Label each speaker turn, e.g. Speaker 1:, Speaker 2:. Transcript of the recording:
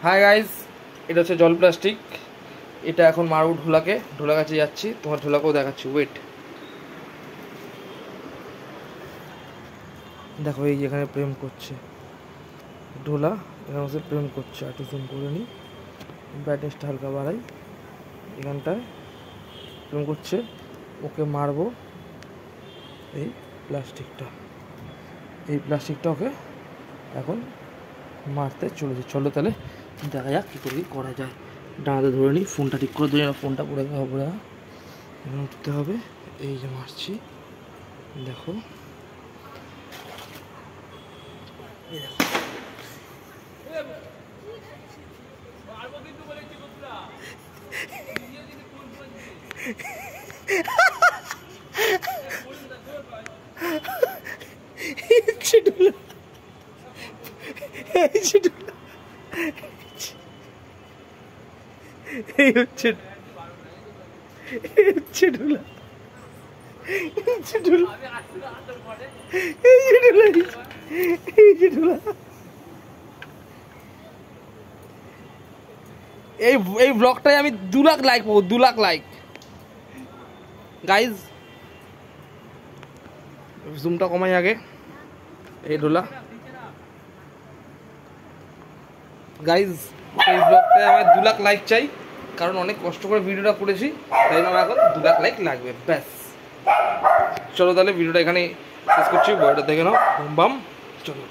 Speaker 1: Hi guys, এটা হচ্ছে জল প্লাস্টিক। এটা এখন মারবো ঢোলাকে, ঢোলা কাছে যাচ্ছি, তোমার ঢোলাকেও দেখাচ্ছি। ওয়েট, দেখো এই যেখানে প্রেম করছে ঢোলা, এখানে বসে প্রেম করছে। একটু জুম করে নিই, ব্রাইটনেসটা হালকা বাড়াই। এখানটায় প্রেম করছে, ওকে মারবো। এই প্লাস্টিকটা ওকে এখন মারতে চলেছে। চলো তাহলে দেখা যাক কী করে কী করা যায়। ডানাতে ধরে নিই, ফোনটা ঠিক করে ধরে না, ফোনটা পড়ে হবে না, এখানে উঠতে হবে। এই যে মারছি, দেখো এই দেখো। এই হচ্ছে ঢোলা, এই ব্লগটাই আমি 2 লাখ লাইক পাবো, 2 লাখ লাইক। গাইজ জুমটা কমাই আগে। এই ঢোলা গাইজ, এই ব্লগটায় আমার 2 লাখ লাইক চাই, কারণ অনেক কষ্ট করে ভিডিওটা করেছি, তাই আমার এখন 2 লাখ লাইক লাগবে ব্যাস। চলো তাহলে ভিডিওটা এখানে শেষ করছি, বইটা দেখে নাও। বাম চলো।